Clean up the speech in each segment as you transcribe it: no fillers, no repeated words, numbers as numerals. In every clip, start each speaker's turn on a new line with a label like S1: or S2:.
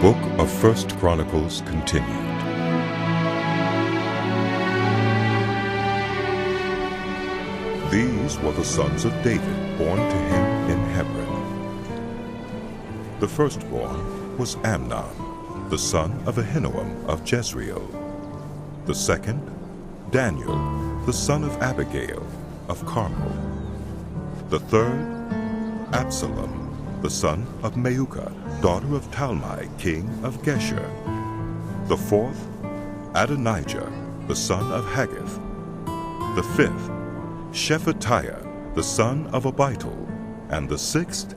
S1: book of 1 Chronicles continued. These were the sons of David born to him in Hebron. The firstborn was Amnon, the son of Ahinoam of Jezreel. The second, Daniel, the son of Abigail of Carmel. The third, Absalom, the son of Maacah, daughter of Talmai, king of Geshur. The fourth, Adonijah, the son of Haggith. The fifth, Shephatiah, the son of Abital. And the sixth,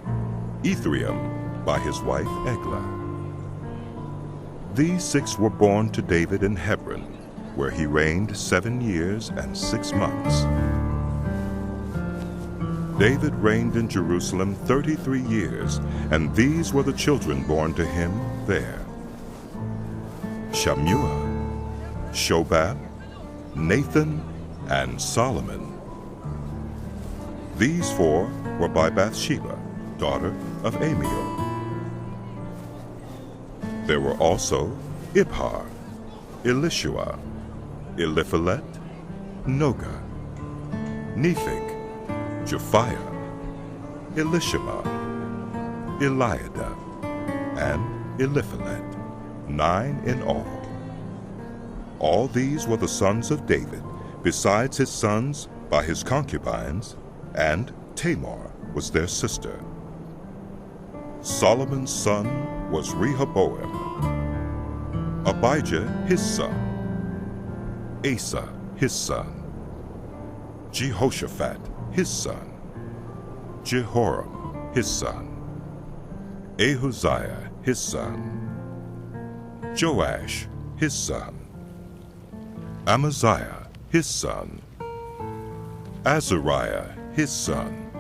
S1: Ithream, by his wife Eglah. These six were born to David in Hebron, where he reigned 7 years and 6 months. David reigned in Jerusalem 33 years, and these were the children born to him there: Shammua, Shobab, Nathan, and Solomon. These four were by Bathsheba, daughter of Amiel. There were also Ibhar, Elishua, Eliphalet, Noga, Nepheg, Japhiah, Elishama, Eliada, and Eliphalet, 9 in all. All these were the sons of David, besides his sons by his concubines, and Tamar was their sister. Solomon's son was Rehoboam, Abijah his son, Asa his son, Jehoshaphat his son, Jehoram his son, Ahaziah his son, Joash his son, Amaziah his son, Azariah his son,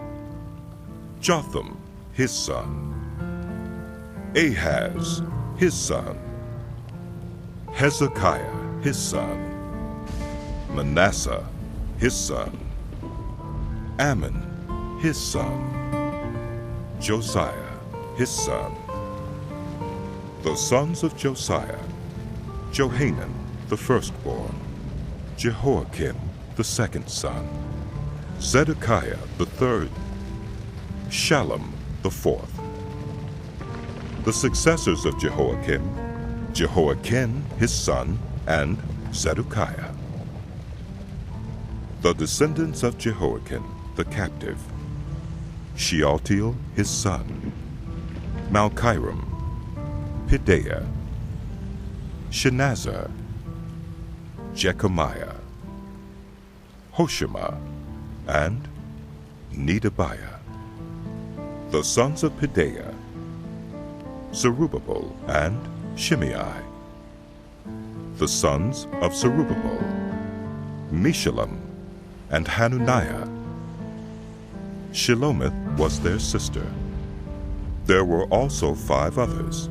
S1: Jotham his son, Ahaz his son, Hezekiah his son, Manasseh his son, Ammon his son, Josiah his son. The sons of Josiah: Johanan the firstborn, Jehoiakim the second son, Zedekiah the third, Shallum the fourth. The successors of Jehoiakim: Jehoiakim his son, and Zedekiah. The descendants of Jehoiakim the captive: Shealtiel his son, Malchiram, Pedaiah, Shenazar, Jechemiah, Hoshama, and Nedabiah. The sons of Pedaiah: Zerubbabel and Shimei. The sons of Zerubbabel: Meshullam and Hananiah. Shelomith was their sister. There were also 5 others: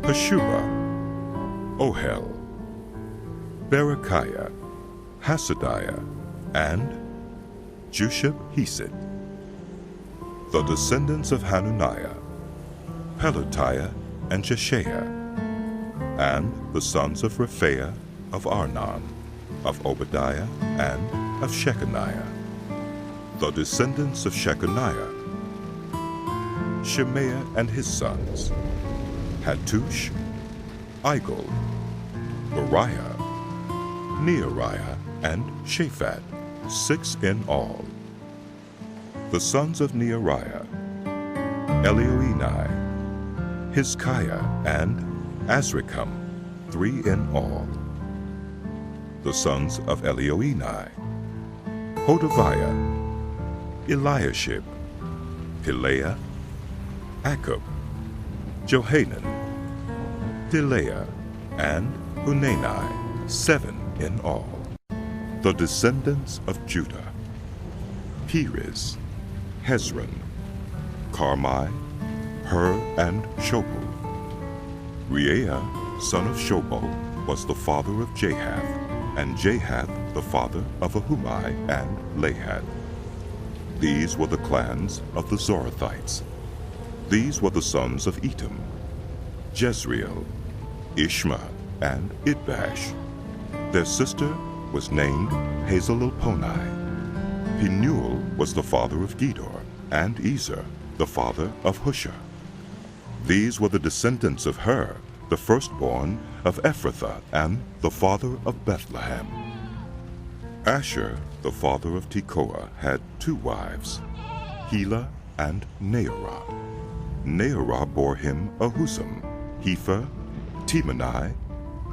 S1: Hashubah, Ohel, Berechiah, Hasadiah, and Jushab-Hesed. The descendants of Hananiah: Pelatiah and Jeshaiah. And the sons of Rephaiah of Arnon, of Obadiah, and of Shechaniah. The descendants of Shechaniah: Shemaiah and his sons, Hattush, Igal, Bariah, Neariah, and Shaphat, 6 in all. The sons of Neariah: Elioenai, Hizkiah, and Azrikam, 3 in all. The sons of Elioenai: Hodaviah, Eliashib, Pelaiah, Akub, Johanan, Delaiah, and Unani, 7 in all. The descendants of Judah: Perez, Hezron, Carmi, Hur, and Shobal. Reaiah, son of Shobal, was the father of Jahath, and Jahath the father of Ahumai and Lahad. These were the clans of the Zorathites. These were the sons of Etam: Jezreel, Ishma, and Idbash. Their sister was named Hazelelponi. Penuel was the father of Gedor, and Ezer, the father of Hushah. These were the descendants of Hur, the firstborn of Ephrathah, and the father of Bethlehem. Asher, the father of Tekoa, had 2 wives, Helah and Naarah. Naarah bore him Ahuzam, Hepher, Temani,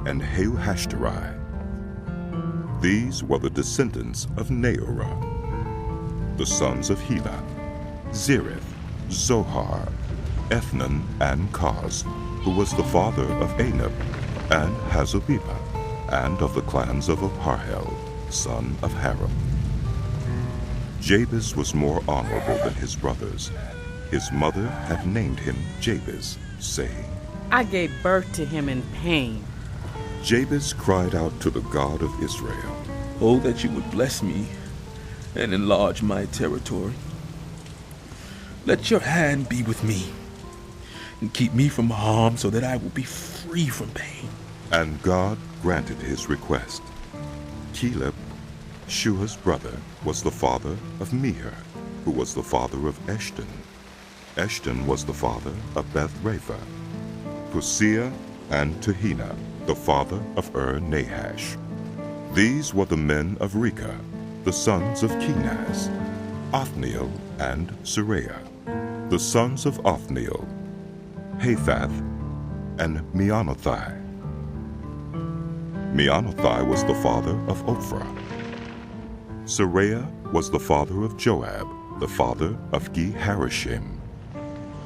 S1: and Heuhashtari. These were the descendants of Naarah. The sons of Helah, Zerith, Zohar, Ethnan, and Koz, who was the father of Anab, and Hazobebah, and of the clans of Aharhel, son of Haram. Jabez was more honorable than his brothers. His mother had named him Jabez, saying,
S2: I gave birth to him in pain.
S1: Jabez cried out to the God of Israel,
S3: Oh, that you would bless me and enlarge my territory. Let your hand be with me and keep me from harm so that I will be free from pain.
S1: And God granted his request. Caleb, Shua's brother, was the father of Meher, who was the father of Eshton. Eshton was the father of Beth-Rapha, Pusea, and Tehina, the father of Nahash. These were the men of Rechah, the sons of Kenaz, Othniel and Seraiah. The sons of Othniel, Hathath and Meonothai. Meonothai was the father of Ophrah. Seraiah was the father of Joab, the father of Ge-Harashim.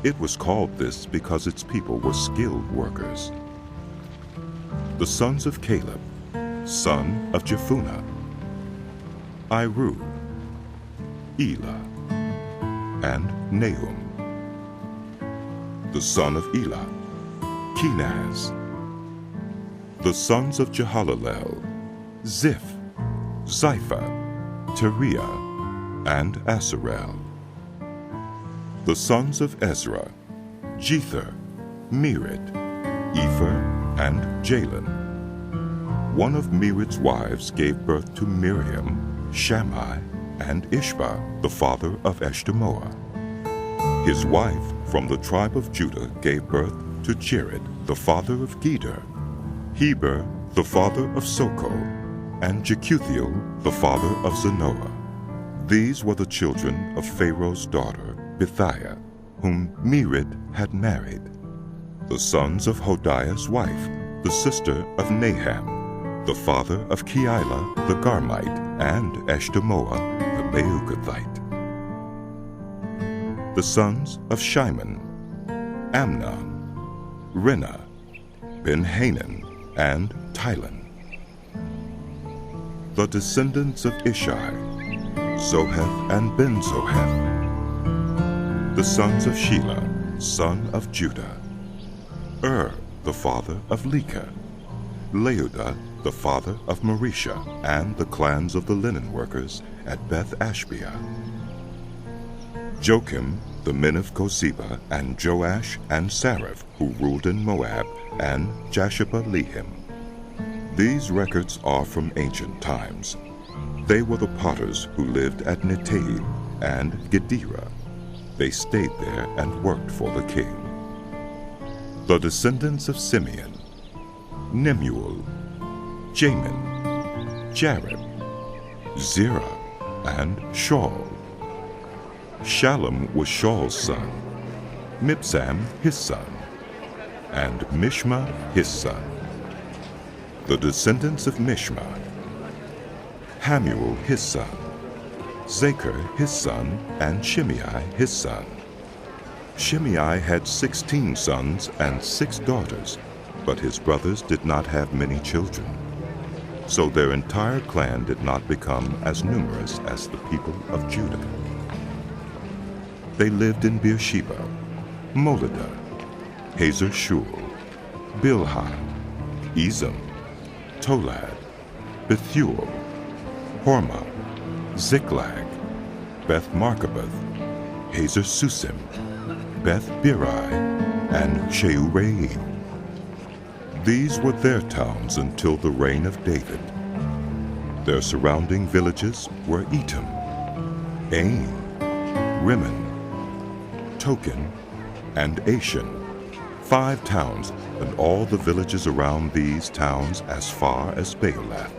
S1: It was called this because its people were skilled workers. The sons of Caleb, son of Jephunneh, Iru, Elah, and Nahum. The son of Elah, Kenaz. The sons of Jehalalel, Ziph, Zipha, Teriah, and Asarel. The sons of Ezra, Jether, Merid, Epher, and Jalon. One of Merid's wives gave birth to Miriam, Shammai, and Ishba, the father of Eshtemoa. His wife from the tribe of Judah gave birth to Jared, the father of Geder, Heber, the father of Soko, and Jekuthiel, the father of Zanoah. These were the children of Pharaoh's daughter, Bithiah, whom Merid had married. The sons of Hodiah's wife, the sister of Naham, the father of Keilah the Garmite, and Eshtemoa the Meukathite. The sons of Shimon, Amnon, Rinnah, Ben-Hanan, and Tilon. The descendants of Ishai, Zoheth and Ben-Zoheth. The sons of Shelah, son of Judah, the father of Leka, Leudah, the father of Marisha, and the clans of the linen workers at Beth-Ashbea. Joachim, the men of Koseba, and Joash and Saraph, who ruled in Moab, and Jashuba-Lehim. These records are from ancient times. They were the potters who lived at Netaim and Gedera. They stayed there and worked for the king. The descendants of Simeon, Nemuel, Jamin, Jareb, Zerah, and Shaul. Shallum was Shaul's son, Mibsam his son, and Mishma his son. The descendants of Mishma, Hamuel his son, Zachar his son, and Shimei his son. Shimei had 16 sons and 6 daughters, but his brothers did not have many children. So their entire clan did not become as numerous as the people of Judah. They lived in Beersheba, Moladah, Hazar-Shul, Bilhah, Ezem, Tolad, Bethuel, Hormah, Ziklag, Beth-Markaboth, Hazar-Susim, Beth-Birai, and Sheureim. These were their towns until the reign of David. Their surrounding villages were Etam, Ain, Rimmon, Token, and Ashan, 5 towns, and all the villages around these towns as far as Baalath.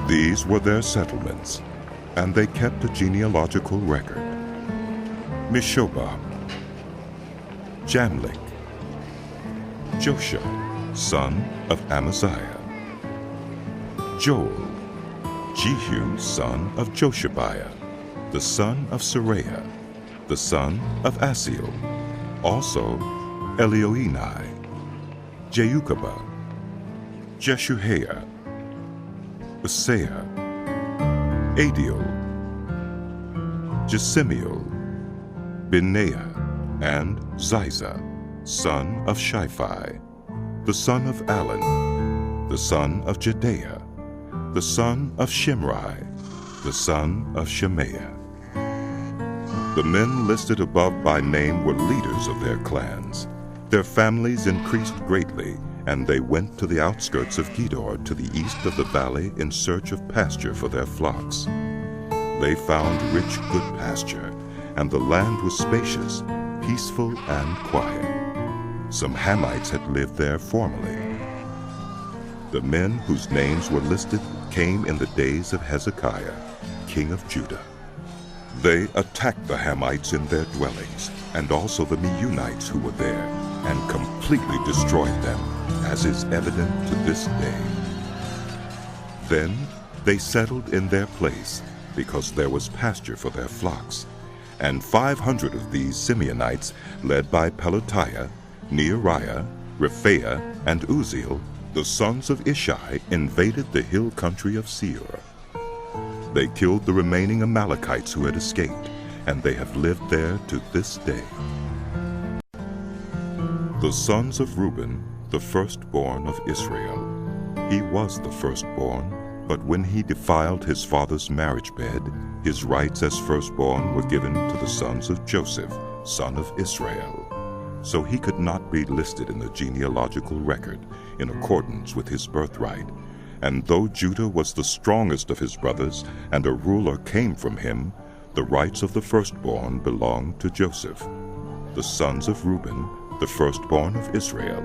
S1: These were their settlements, and they kept a genealogical record. Mishobab, Jamlik, Joshua, son of Amaziah, Joel, Jehu, son of Joshabiah, the son of Seraiah, the son of Asiel, also Elioenai, Jeukabah, Jeshuhaiah, Usaiah, Adiel, Jesimiel, Benaiah, and Ziza, son of Shiphi, the son of Alan, the son of Jedaiah, the son of Shimri, the son of Shemaiah. The men listed above by name were leaders of their clans. Their families increased greatly, and they went to the outskirts of Gedor to the east of the valley in search of pasture for their flocks. They found rich, good pasture, and the land was spacious, peaceful, and quiet. Some Hamites had lived there formerly. The men whose names were listed came in the days of Hezekiah, king of Judah. They attacked the Hamites in their dwellings, and also the Meunites who were there, and completely destroyed them, as is evident to this day. Then they settled in their place, because there was pasture for their flocks. And 500 of these Simeonites, led by Pelatiah, Neariah, Rephaiah, and Uziel, the sons of Ishi, invaded the hill country of Seir. They killed the remaining Amalekites who had escaped, and they have lived there to this day. The sons of Reuben, the firstborn of Israel. He was the firstborn, but when he defiled his father's marriage bed, his rights as firstborn were given to the sons of Joseph, son of Israel. So he could not be listed in the genealogical record in accordance with his birthright. And though Judah was the strongest of his brothers, and a ruler came from him, the rights of the firstborn belonged to Joseph. The sons of Reuben, the firstborn of Israel: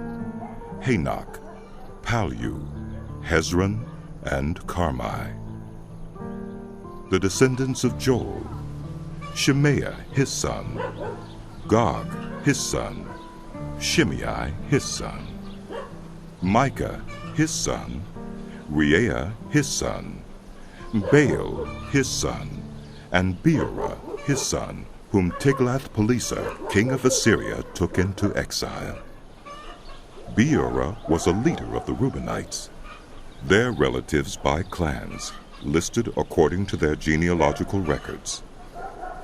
S1: Hanok, Palu, Hezron, and Carmi. The descendants of Joel: Shemaiah his son, Gog his son, Shimei his son, Micah his son, Reaiah his son, Baal his son, and Beerah his son, whom Tiglath-Pileser, king of Assyria, took into exile. Beerah was a leader of the Reubenites. Their relatives by clans, listed according to their genealogical records: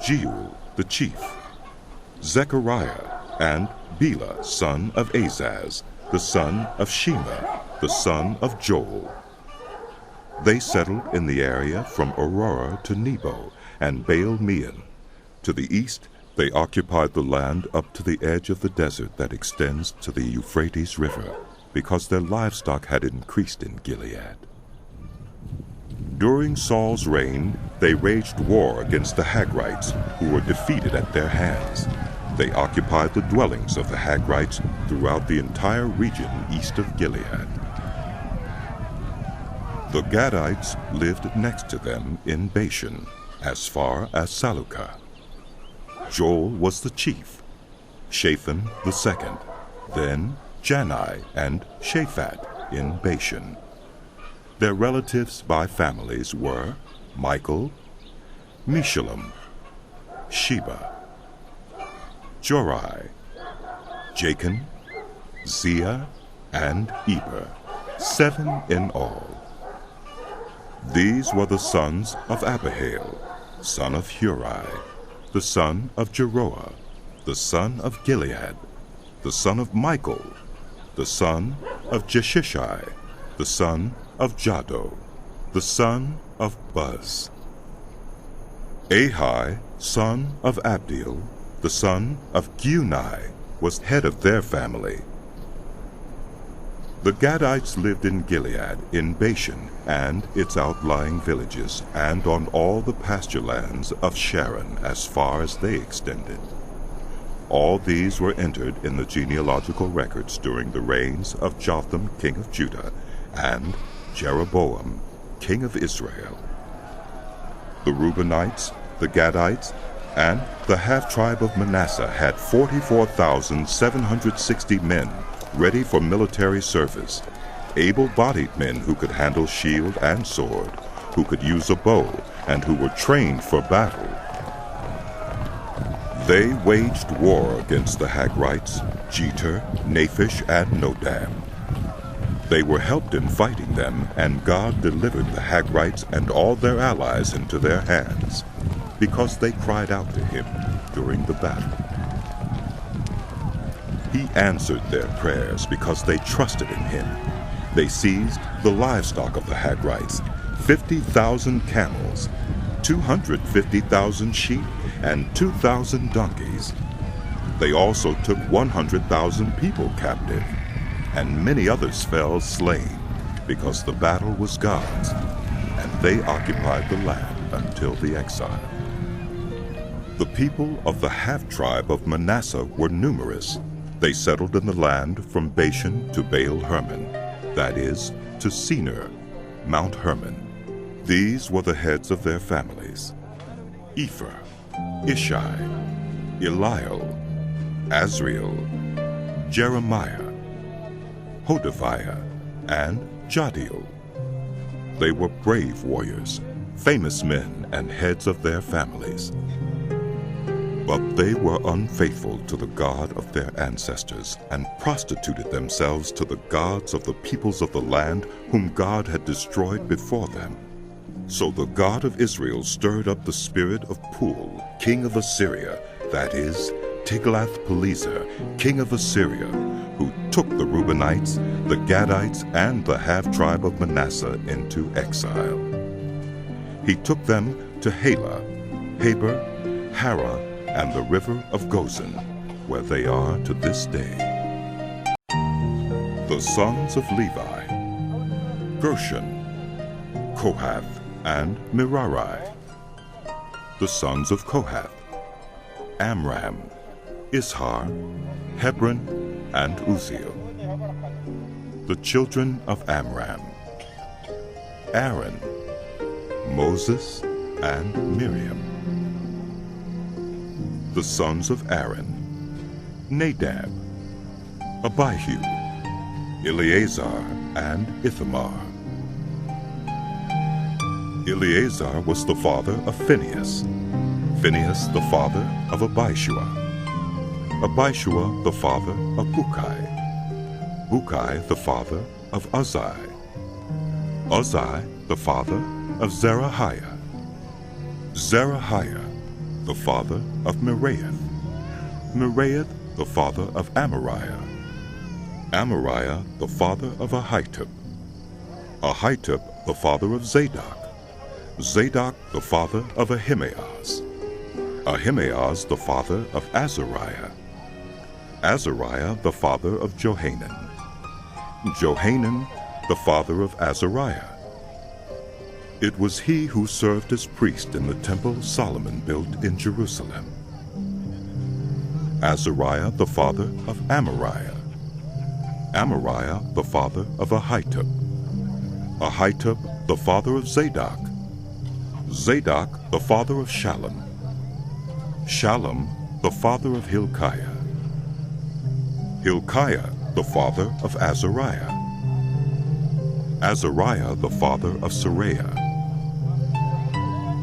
S1: Jeuel the chief, Zechariah, and Bela son of Azaz, the son of Shema, the son of Joel. They settled in the area from Aurora to Nebo and Baal-Meon. To the east, they occupied the land up to the edge of the desert that extends to the Euphrates River, because their livestock had increased in Gilead. During Saul's reign, they waged war against the Hagrites, who were defeated at their hands. They occupied the dwellings of the Hagrites throughout the entire region east of Gilead. The Gadites lived next to them in Bashan, as far as Salukah. Joel was the chief, Shaphan the second, then Janai and Shaphat in Bashan. Their relatives by families were Michael, Meshullam, Sheba, Jorai, Jachin, Zia, and Eber, 7 in all. These were the sons of Abihail, son of Huri, the son of Jeroah, the son of Gilead, the son of Michael, the son of Jeshishi, the son of Jado, the son of Buz. Ahi, son of Abdiel, the son of Guni, was head of their family. The Gadites lived in Gilead, in Bashan, and its outlying villages, and on all the pasture lands of Sharon as far as they extended. All these were entered in the genealogical records during the reigns of Jotham, king of Judah, and Jeroboam, king of Israel. The Reubenites, the Gadites, and the half-tribe of Manasseh had 44,760 men ready for military service, able-bodied men who could handle shield and sword, who could use a bow, and who were trained for battle. They waged war against the Hagrites, Jeter, Naphish, and Nodab. They were helped in fighting them, and God delivered the Hagrites and all their allies into their hands, because they cried out to him during the battle. He answered their prayers because they trusted in him. They seized the livestock of the Hagrites, 50,000 camels, 250,000 sheep, and 2,000 donkeys. They also took 100,000 people captive, and many others fell slain, because the battle was God's, and they occupied the land until the exile. The people of the half-tribe of Manasseh were numerous. They settled in the land from Bashan to Baal-Hermon, that is, to Senir, Mount Hermon. These were the heads of their families: Ephah, Ishai, Eliel, Azriel, Jeremiah, Hodaviah, and Jadiel. They were brave warriors, famous men, and heads of their families. But they were unfaithful to the God of their ancestors, and prostituted themselves to the gods of the peoples of the land whom God had destroyed before them. So the God of Israel stirred up the spirit of Pul, king of Assyria, that is, Tiglath-Pileser, king of Assyria, who took the Reubenites, the Gadites, and the half-tribe of Manasseh into exile. He took them to Halah, Habor, Hara, and the river of Gozan, where they are to this day. The sons of Levi: Gershon, Kohath, and Merari. The sons of Kohath: Amram, Ishar, Hebron, and Uzziel. The children of Amram: Aaron, Moses, and Miriam. The sons of Aaron: Nadab, Abihu, Eleazar, and Ithamar. Eleazar was the father of Phinehas, Phinehas the father of Abishua, Abishua the father of Bukai, Bukai the father of Uzzi, Uzzi the father of Zerahiah, Zerahiah the father of Meraioth, Meraioth the father of Amariah, Amariah the father of Ahitub, Ahitub the father of Zadok, Zadok the father of Ahimaaz, Ahimaaz the father of Azariah, Azariah the father of Johanan, Johanan the father of Azariah. It was he who served as priest in the temple Solomon built in Jerusalem. Azariah the father of Amariah, Amariah the father of Ahitub, Ahitub the father of Zadok, Zadok the father of Shallum, Shallum the father of Hilkiah, Hilkiah the father of Azariah, Azariah the father of Seraiah,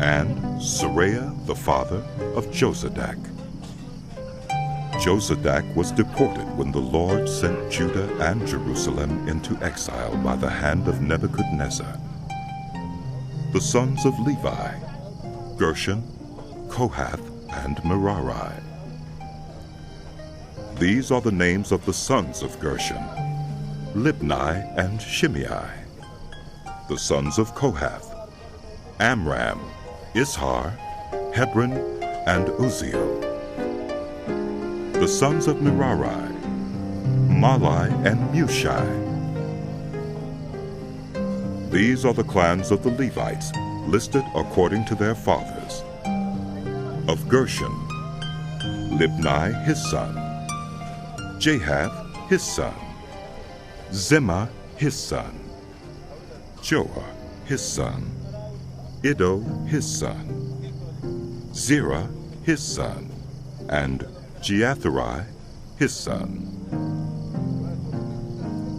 S1: and Seraiah the father of Josadak. Josadak was deported when the Lord sent Judah and Jerusalem into exile by the hand of Nebuchadnezzar. The sons of Levi: Gershon, Kohath, and Merari. These are the names of the sons of Gershon: Libni and Shimei. The sons of Kohath: Amram, Ishar, Hebron, and Uzziel. The sons of Merari: Malai and Mushai. These are the clans of the Levites, listed according to their fathers. Of Gershon, Libni his son, Jahath his son, Zimmah his son, Joah his son, Iddo his son, Zerah his son, and Jeatherai his son.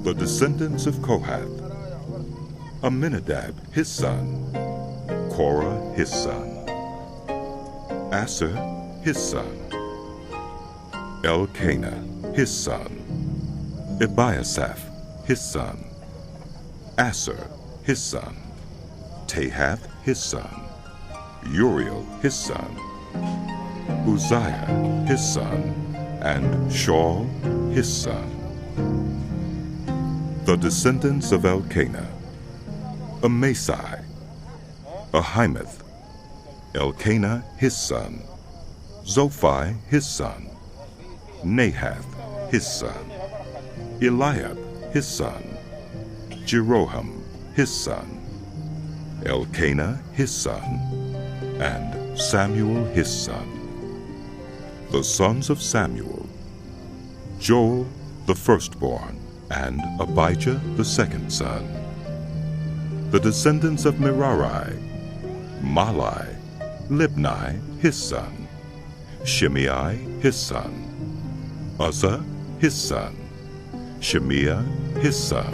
S1: The descendants of Kohath, Aminadab his son, Korah his son, Asher his son, Elkanah his son, Ebiasaph his son, Asher his son, Tahath his son, Uriel his son, Uzziah his son, and Shaul his son. The descendants of Elkanah, Amasai, Ahimeth, Elkanah his son, Zophai his son, Nahath his son, Eliab his son, Jeroham his son, Elkanah his son, and Samuel his son. The sons of Samuel, Joel the firstborn, and Abijah the second son. The descendants of Merari, Mahli, Libni his son, Shimei his son, Uzzah his son, Shemiah his son,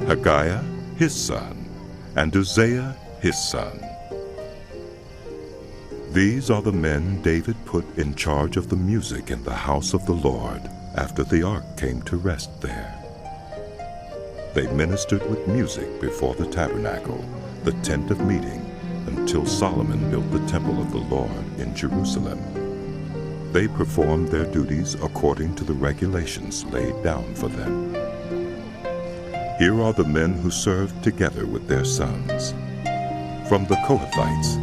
S1: Haggiah his son, and Uzziah his son. These are the men David put in charge of the music in the house of the Lord after the ark came to rest there. They ministered with music before the tabernacle, the tent of meeting, until Solomon built the temple of the Lord in Jerusalem. They performed their duties according to the regulations laid down for them. Here are the men who served together with their sons. From the Kohathites,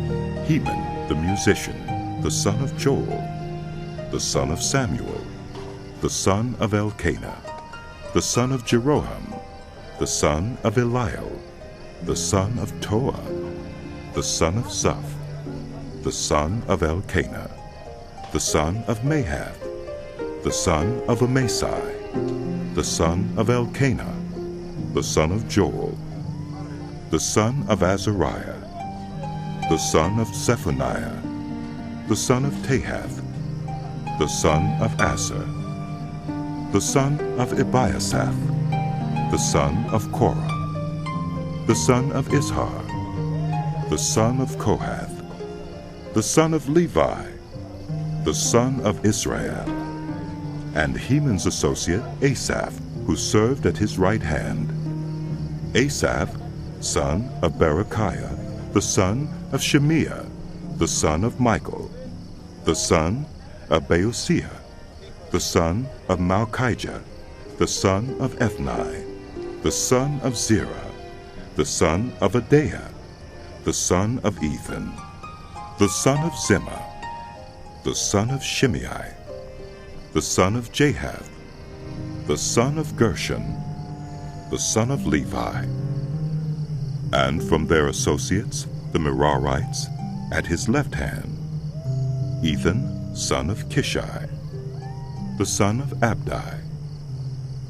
S1: Heman the musician, the son of Joel, the son of Samuel, the son of Elkanah, the son of Jeroham, the son of Eliel, the son of Toah, the son of Zuph, the son of Elkanah, the son of Mahath, the son of Amasai, the son of Elkanah, the son of Joel, the son of Azariah, the son of Zephaniah, the son of Tahath, the son of Asher, the son of Ebiasaph, the son of Korah, the son of Izhar, the son of Kohath, the son of Levi, the son of Israel, and Heman's associate Asaph, who served at his right hand. Asaph, son of Berechiah, the son of Shemiah, the son of Michael, the son of Baosiah, the son of Malchijah, the son of Ethni, the son of Zerah, the son of Adaiah, the son of Ethan, the son of Zimmah, the son of Shimei, the son of Jahath, the son of Gershon, the son of Levi. And from their associates, the Merarites, at his left hand, Ethan, son of Kishi, the son of Abdi,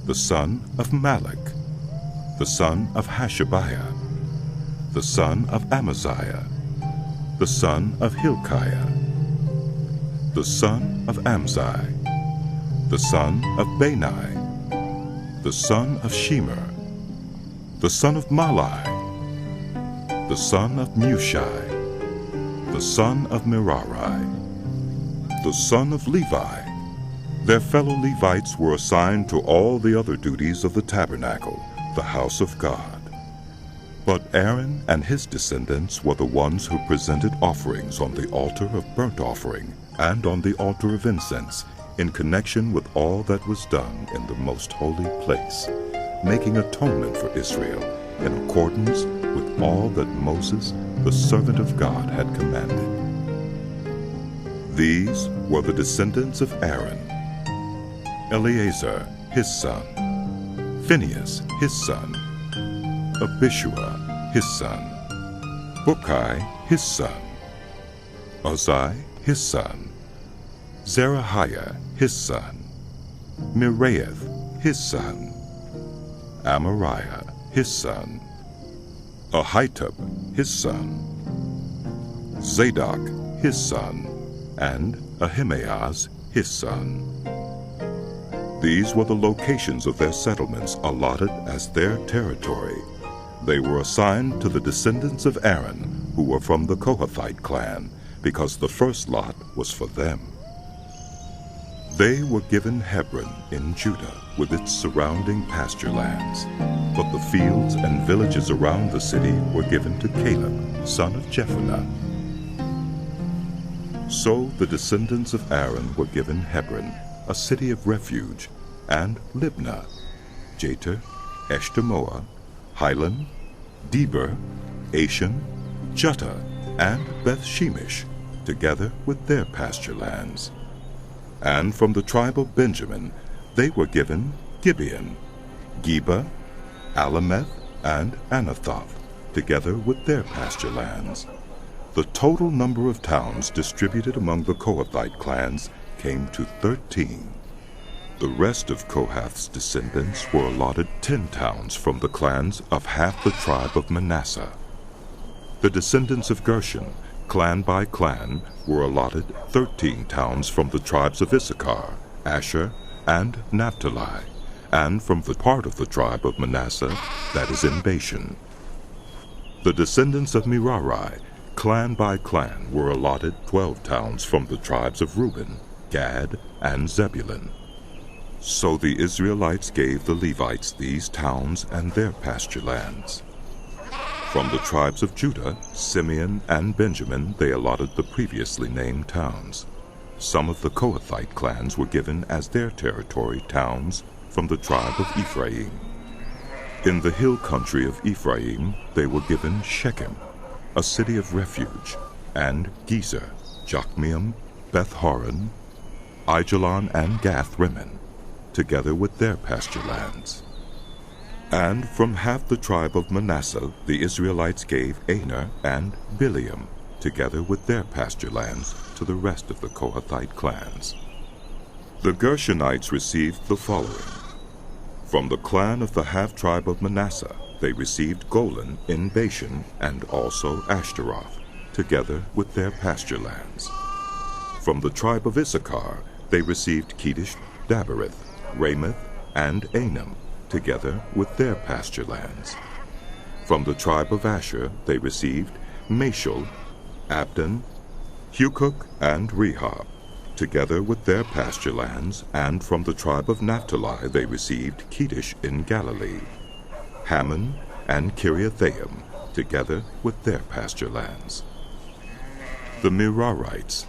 S1: the son of Malach, the son of Hashabiah, the son of Amaziah, the son of Hilkiah, the son of Amzi, the son of Bani, the son of Shemer, the son of Malai, the son of Mushi, the son of Merari, the son of Levi. Their fellow Levites were assigned to all the other duties of the tabernacle, the house of God. But Aaron and his descendants were the ones who presented offerings on the altar of burnt offering and on the altar of incense in connection with all that was done in the most holy place, making atonement for Israel in accordance with all that Moses, the servant of God, had commanded. These were the descendants of Aaron: Eleazar his son, Phinehas his son, Abishua his son. Bukkai, his son. Uzai, his son. Zerahiah, his son. Miraioth, his son. Amariah, his son. Ahitub, his son. Zadok, his son. And Ahimaaz, his son. These were the locations of their settlements allotted as their territory. They were assigned to the descendants of Aaron, who were from the Kohathite clan, because the first lot was for them. They were given Hebron in Judah with its surrounding pasture lands, but the fields and villages around the city were given to Caleb, son of Jephunneh. So the descendants of Aaron were given Hebron, a city of refuge, and Libnah, Jatir, Eshtemoa, Hilan, Deber, Ashan, Juttah, and Beth-shemesh, together with their pasture lands. And from the tribe of Benjamin they were given Gibeon, Geba, Alameth, and Anathoth, together with their pasture lands. The total number of towns distributed among the Kohathite clans came to 13. The rest of Kohath's descendants were allotted 10 towns from the clans of half the tribe of Manasseh. The descendants of Gershon, clan by clan, were allotted 13 towns from the tribes of Issachar, Asher, and Naphtali, and from the part of the tribe of Manasseh that is in Bashan. The descendants of Merari, clan by clan, were allotted 12 towns from the tribes of Reuben, Gad, and Zebulun. So the Israelites gave the Levites these towns and their pasture lands. From the tribes of Judah, Simeon, and Benjamin they allotted the previously named towns. Some of the Kohathite clans were given as their territory towns from the tribe of Ephraim. In the hill country of Ephraim they were given Shechem, a city of refuge, and Gezer, Jokmeam, Beth-horon, Aijalon, and Gath-rimmon, together with their pasture lands. And from half the tribe of Manasseh the Israelites gave Aner and Bileam, together with their pasture lands, to the rest of the Kohathite clans. The Gershonites received the following. From the clan of the half-tribe of Manasseh they received Golan in Bashan and also Ashtaroth, together with their pasture lands. From the tribe of Issachar they received Kedesh, Daberith, Ramoth, and Anam, together with their pasture lands. From the tribe of Asher they received Mashal, Abdon, Hukok, and Rehob, together with their pasture lands, and from the tribe of Naphtali they received Kedesh in Galilee, Hammon, and Kiriathaim, together with their pasture lands. The Merarites,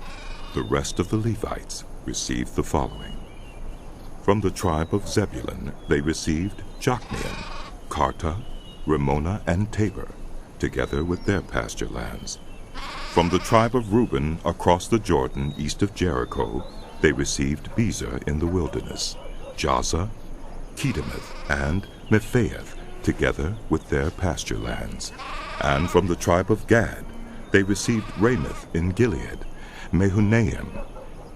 S1: the rest of the Levites, received the following. From the tribe of Zebulun they received Jokneam, Karta, Ramona, and Tabor, together with their pasture lands. From the tribe of Reuben across the Jordan east of Jericho they received Bezer in the wilderness, Jahzah, Kedemoth, and Mephaath, together with their pasture lands. And from the tribe of Gad they received Ramoth in Gilead, Mehunaim,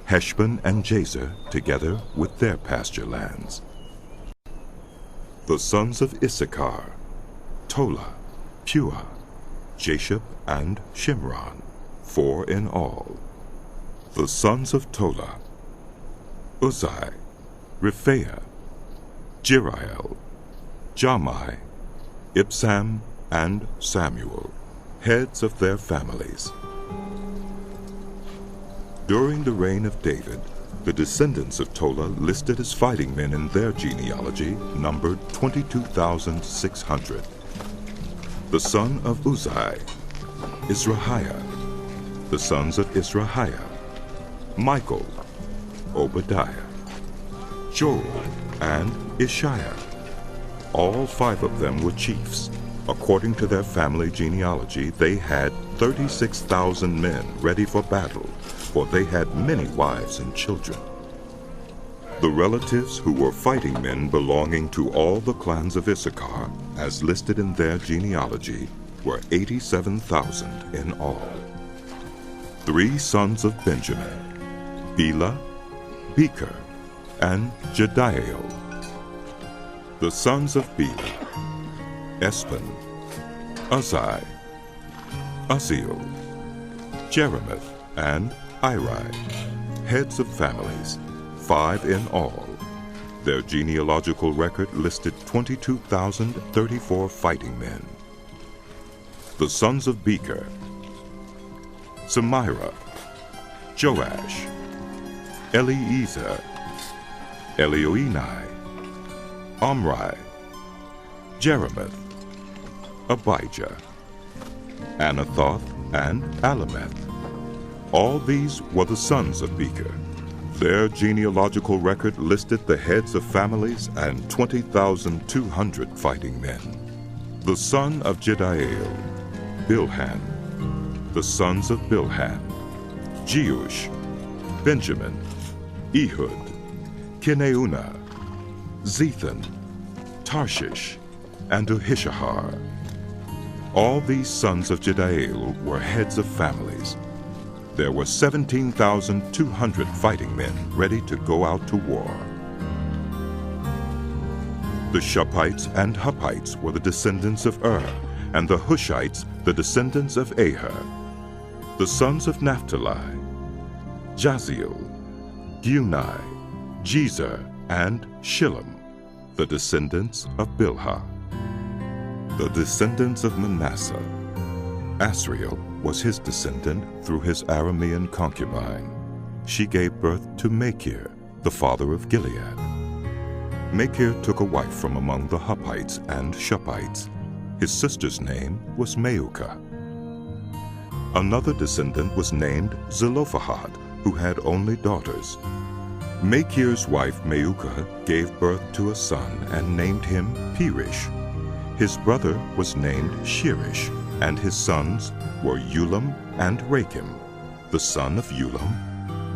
S1: Heshbon, and Jazer, together with their pasture lands. The sons of Issachar, Tola, Puah, Jashub, and Shimron, 4 in all. The sons of Tola, Uzai, Rephaiah, Jeriel, Jamai, Ibsam, and Samuel, heads of their families. During the reign of David, the descendants of Tola listed as fighting men in their genealogy numbered 22,600. The son of Uzai, Izrahiah. The sons of Izrahiah, Michael, Obadiah, Joel, and Ishiah. All 5 of them were chiefs. According to their family genealogy, they had 36,000 men ready for battle, for they had many wives and children. The relatives who were fighting men belonging to all the clans of Issachar, as listed in their genealogy, were 87,000 in all. 3 sons of Benjamin, Bela, Becher, and Jediael. The sons of Bela, Espan, Uzai, Uzziel, Jerimoth, and Iri, heads of families, 5 in all. Their genealogical record listed 22,034 fighting men. The sons of Becher, Semira, Joash, Eliezer, Elioenai, Omri, Jerimoth, Abijah, Anathoth, and Alameth. All these were the sons of Becher. Their genealogical record listed the heads of families and 20,200 fighting men. The son of Jediael, Bilhan. The sons of Bilhan, Jeush, Benjamin, Ehud, Kineunah, Zethan, Tarshish, and Ahishahar. All these sons of Jediael were heads of families. There were 17,200 fighting men ready to go out to war. The Shuppites and Huppites were the descendants of and the Hushites the descendants of Aher. The sons of Naphtali, Jaziel, Guni, Jezer, and Shillem, the descendants of Bilhah. The descendants of Manasseh, Asriel was his descendant through his Aramean concubine. She gave birth to Machir, the father of Gilead. Machir took a wife from among the Huppites and Shuppites. His sister's name was Maacah. Another descendant was named Zelophehad, who had only daughters. Machir's wife Maacah gave birth to a son and named him Perish. His brother was named Shirish, and his sons were Ulam and Rakim. The son of Ulam,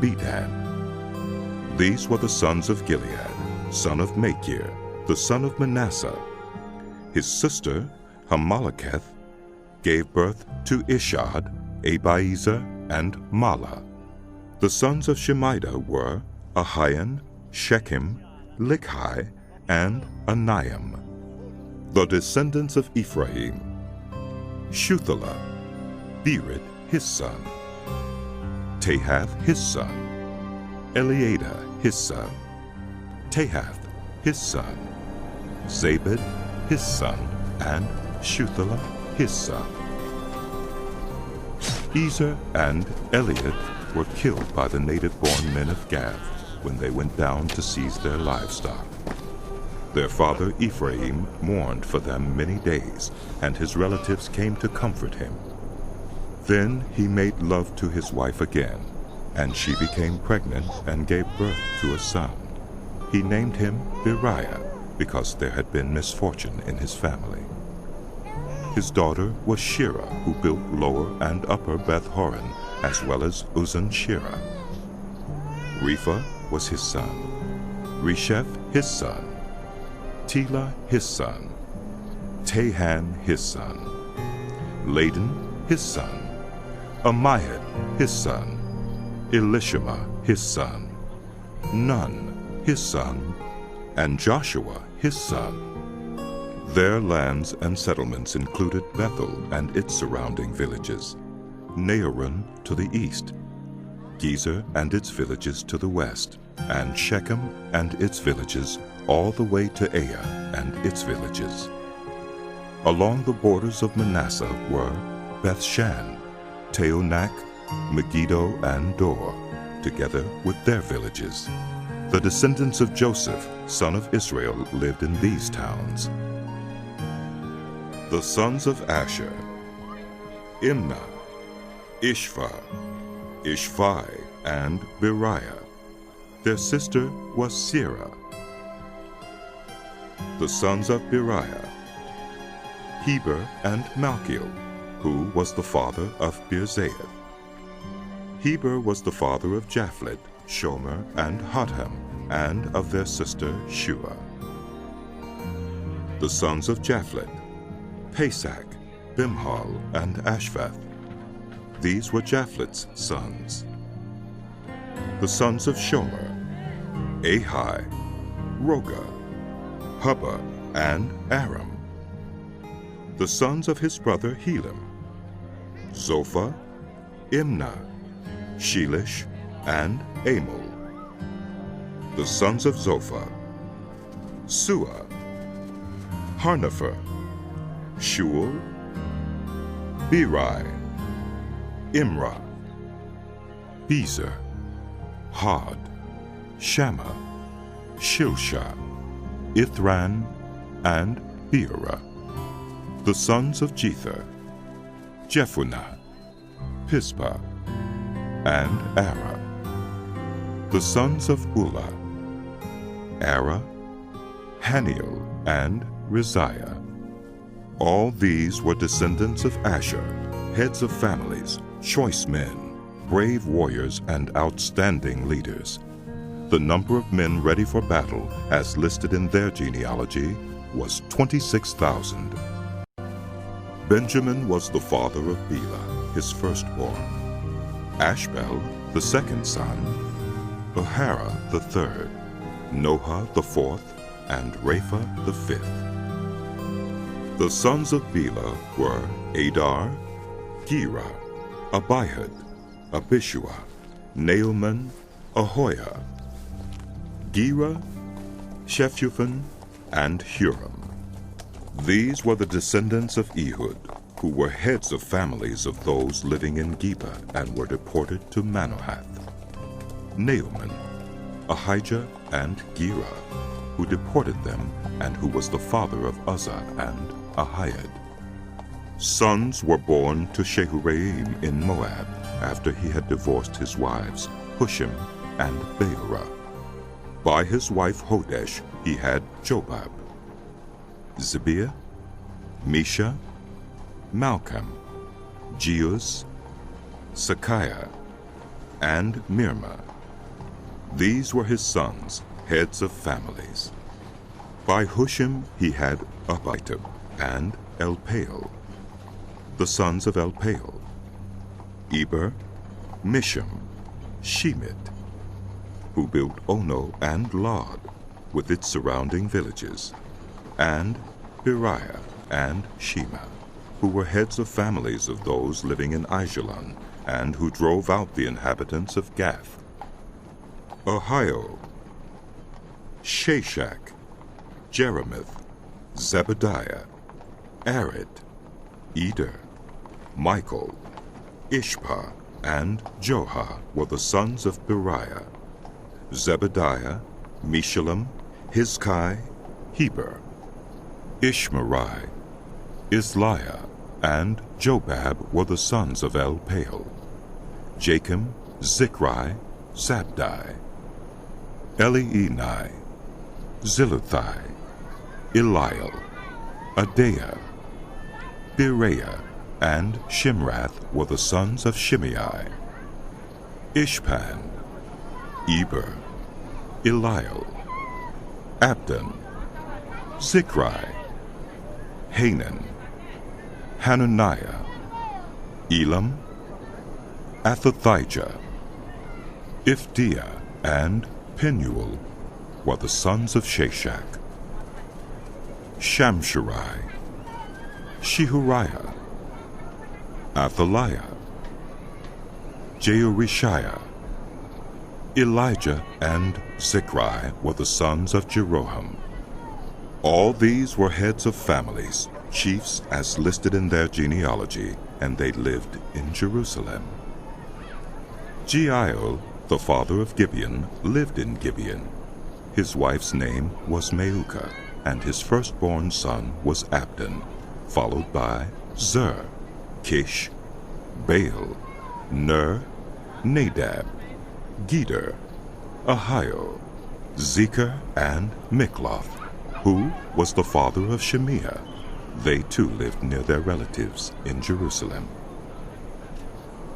S1: Bedan. These were the sons of Gilead, son of Machir, the son of Manasseh. His sister, Hamaleketh, gave birth to Ishad, Abiezer, and Mala. The sons of Shemida were Ahian, Shechem, Likhi, and Aniam. The descendants of Ephraim, Shuthelah, Bered his son, Tahath his son, Eliada his son, Tahath his son, Zabad his son, and Shuthelah his son. Ezer and Eliad were killed by the native-born men of Gath when they went down to seize their livestock. Their father Ephraim mourned for them many days, and his relatives came to comfort him. Then he made love to his wife again, and she became pregnant and gave birth to a son. He named him Beriah, because there had been misfortune in his family. His daughter was Shirah, who built Lower and Upper Beth-horon, as well as Uzan-Shirah. Repha was his son, Resheph his son, Tela his son, Tahan his son, Ladan his son, Amihud his son, Elishama his son, Nun his son, and Joshua his son. Their lands and settlements included Bethel and its surrounding villages, Naaran to the east, Gezer and its villages to the west, and Shechem and its villages all the way to Ai and its villages. Along the borders of Manasseh were Bethshan, Teonak, Megiddo, and Dor, together with their villages. The descendants of Joseph, son of Israel, lived in these towns. The sons of Asher, Imnah, Ishva, Ishvi, and Beriah. Their sister was Serah. The sons of Beriah, Heber and Malchiel, who was the father of Birzaith. Heber was the father of Japhlet, Shomer, and Hotham, and of their sister Shua. The sons of Japhlet, Pesach, Bimhal, and Ashvath. These were Japhlet's sons. The sons of Shomer: Ahai, Roga, Hubba, and Aram. The sons of his brother Helam: Zophah, Imnah, Shelish, and Amul. The sons of Zophah: Suah, Harnepher, Shual, Berai, Imrah, Bezer, Had, Shammah, Shilshah, Ithran, and Beerah. The sons of Jether: Jephunneh, Pispa, and Ara. The sons of Ulah: Ara, Haniel, and Riziah. All these were descendants of Asher, heads of families, choice men, brave warriors, and outstanding leaders. The number of men ready for battle, as listed in their genealogy, was 26,000. Benjamin was the father of Bela, his firstborn; Ashbel, the second son; Ahara, the third; Noha, the fourth; and Rapha, the fifth. The sons of Bela were Adar, Gera, Abihud, Abishua, Naaman, Ahoyah, Gera, Shephupan, and Huram. These were the descendants of Ehud, who were heads of families of those living in Geba and were deported to Manohath. Naaman, Ahijah, and Gera, who deported them, and who was the father of Uzzah and Ahiad. Sons were born to Shehuraim in Moab, after he had divorced his wives, Hushim and Beerah. By his wife Hodesh he had Jobab, Zibiah, Mesha, Malcham, Jeuz, Sakiah, and Mirma. These were his sons, heads of families. By Hushim he had Abitub and Elpaal. The sons of Elpaal: Eber, Misham, Shemit, who built Ono and Lod, with its surrounding villages, and Beriah and Shema, who were heads of families of those living in Aijalon, and who drove out the inhabitants of Gath. Ahio, Shashak, Jerimoth, Zebediah, Arid, Eder, Michael, Ishpa, and Joha were the sons of Beriah. Zebediah, Meshullam, Hizkai, Heber, Ishmerai, Isliah, and Jobab were the sons of Elpaal. Jachim, Zichri, Zabdi, Elienai, Ziluthai, Eliel, Adaiah, Bereah, and Shimrath were the sons of Shimei. Ishpan, Eber, Eliel, Abdon, Zichri, Hanan, Hananiah, Elam, Athathijah, Ifdiah, and Penuel were the sons of Shashak. Shamsherai, Shehuriah, Athaliah, Jehoreshiah, Elijah, and Zichri were the sons of Jeroham. All these were heads of families, chiefs as listed in their genealogy, and they lived in Jerusalem. Jeiel, the father of Gibeon, lived in Gibeon. His wife's name was Maukah, and his firstborn son was Abdon, followed by Zer, Kish, Baal, Ner, Nadab, Geder, Ahio, Zecher, and Mikloth, who was the father of Shemiah. They too lived near their relatives in Jerusalem.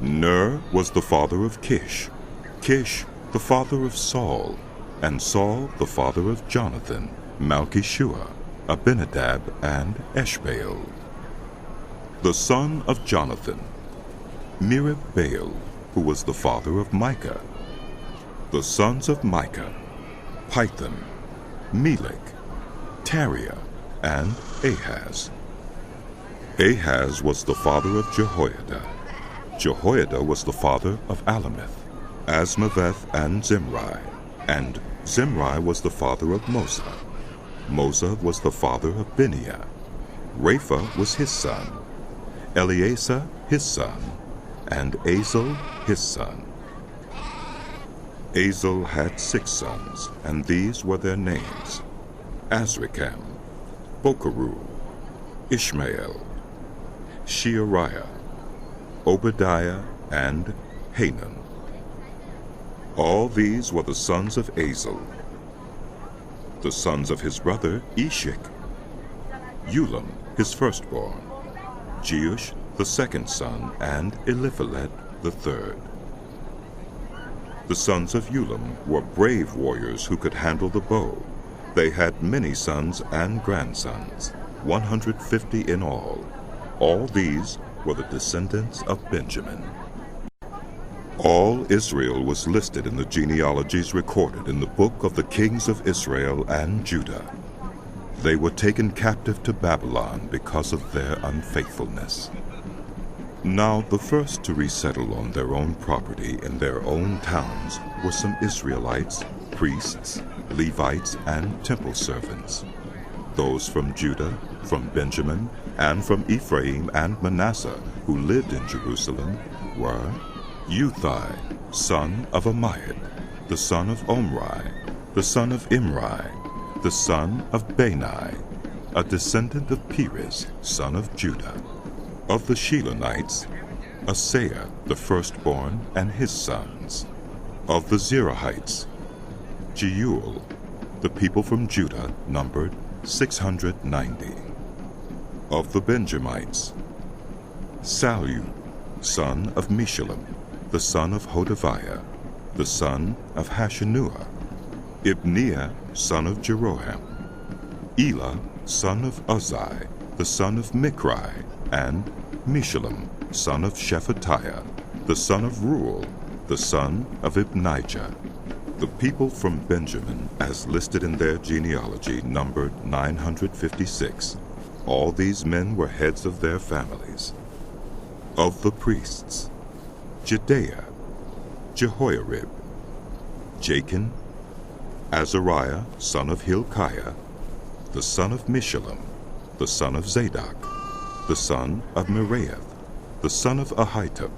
S1: Ner was the father of Kish, Kish the father of Saul, and Saul the father of Jonathan, Malchishua, Abinadab, and Eshbaal. The son of Jonathan, Merib-Baal, who was the father of Micah. The sons of Micah, Pithon, Melech, Tariah, and Ahaz. Ahaz was the father of Jehoiada. Jehoiada was the father of Alameth, Asmaveth, and Zimri. And Zimri was the father of Moza. Moza was the father of Bineah. Rapha was his son. Eleazar his son. And Azel his son. Azel had 6 sons, and these were their names: Azrikam, Bokeru, Ishmael, Sheariah, Obadiah, and Hanan. All these were the sons of Azel. The sons of his brother Eshek: Ulam, his firstborn, Jeush, the second son, and Eliphalet, the third. The sons of Ulam were brave warriors who could handle the bow. They had many sons and grandsons, 150 in all. All these were the descendants of Benjamin. All Israel was listed in the genealogies recorded in the book of the kings of Israel and Judah. They were taken captive to Babylon because of their unfaithfulness. Now the first to resettle on their own property in their own towns were some Israelites, priests, Levites, and temple servants. Those from Judah, from Benjamin, and from Ephraim and Manasseh who lived in Jerusalem were Uthai, son of Ammiad, the son of Omri, the son of Imri, the son of Bani, a descendant of Perez, son of Judah. Of the Shilonites, Asaiah the firstborn and his sons. Of the Zerahites, Jeuel. The people from Judah numbered 690. Of the Benjamites, Sallu, son of Meshullam, the son of Hodaviah, the son of Hashanuah, Ibneiah, son of Jeroham, Elah, son of Uzai, the son of Mikri, and Meshullam, son of Shephatiah, the son of Ruel, the son of Ibnijah. The people from Benjamin, as listed in their genealogy, numbered 956. All these men were heads of their families. Of the priests, Jedaiah, Jehoiarib, Jachin, Azariah, son of Hilkiah, the son of Meshullam, the son of Zadok, the son of Meraioth, the son of Ahitub,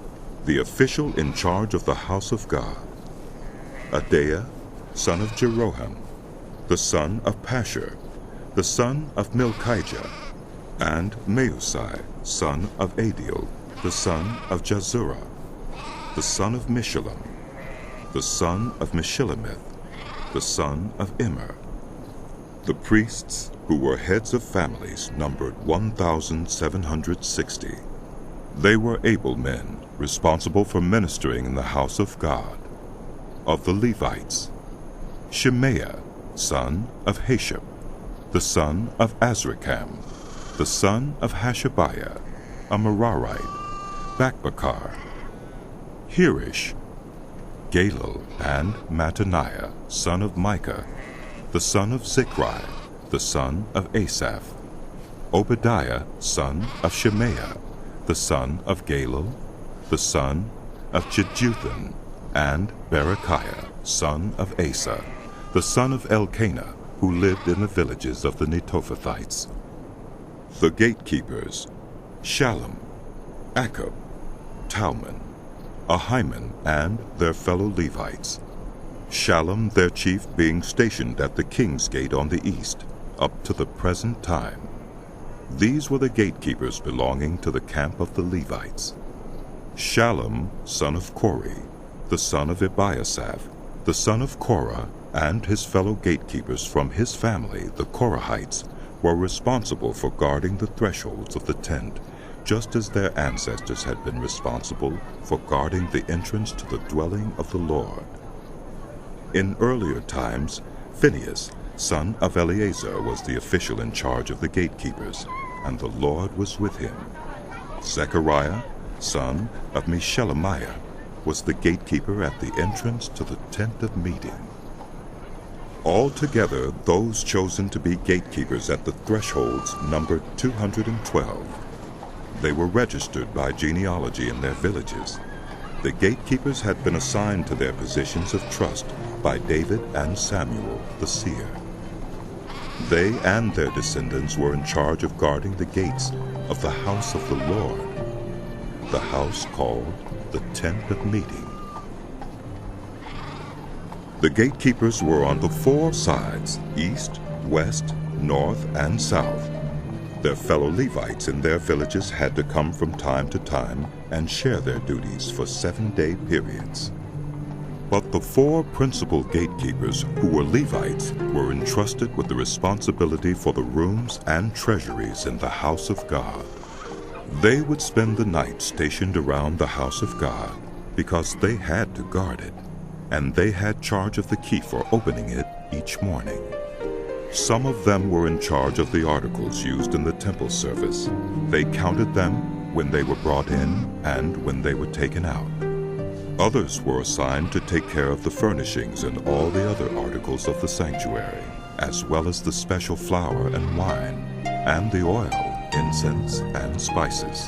S1: the official in charge of the house of God, Adaiah, son of Jeroham, the son of Pashur, the son of Milchijah, and Mausai, son of Adiel, the son of Jazurah, the son of Meshullam, the son of Meshilemeth, the son of Immer. The priests, who were heads of families, numbered 1,760. They were able men, responsible for ministering in the house of God. Of the Levites, Shemaiah, son of Hashab, the son of Azrikam, the son of Hashabiah, a Merarite, Bakbakar, Hirish, Galal, and Mattaniah, son of Micah, the son of Zichri, the son of Asaph, Obadiah, son of Shemaiah, the son of Galal, the son of Jeduthun, and Berechiah, son of Asa, the son of Elkanah, who lived in the villages of the Netophathites. The gatekeepers, Shallum, Akub, Talmon, Ahiman, and their fellow Levites. Shallum, their chief, being stationed at the king's gate on the east, up to the present time. These were the gatekeepers belonging to the camp of the Levites. Shallum, son of Kori, the son of Ebiasaph, the son of Korah, and his fellow gatekeepers from his family, the Korahites, were responsible for guarding the thresholds of the tent, just as their ancestors had been responsible for guarding the entrance to the dwelling of the Lord. In earlier times, Phinehas, son of Eleazar, was the official in charge of the gatekeepers, and the Lord was with him. Zechariah, son of Meshelemiah, was the gatekeeper at the entrance to the tent of meeting. Altogether, those chosen to be gatekeepers at the thresholds numbered 212. They were registered by genealogy in their villages. The gatekeepers had been assigned to their positions of trust by David and Samuel, the seer. They and their descendants were in charge of guarding the gates of the house of the Lord, the house called the Tent of Meeting. The gatekeepers were on the 4 sides, east, west, north, and south. Their fellow Levites in their villages had to come from time to time and share their duties for 7-day periods. But the 4 principal gatekeepers, who were Levites, were entrusted with the responsibility for the rooms and treasuries in the house of God. They would spend the night stationed around the house of God because they had to guard it, and they had charge of the key for opening it each morning. Some of them were in charge of the articles used in the temple service. They counted them when they were brought in and when they were taken out. Others were assigned to take care of the furnishings and all the other articles of the sanctuary, as well as the special flour and wine, and the oil, incense, and spices.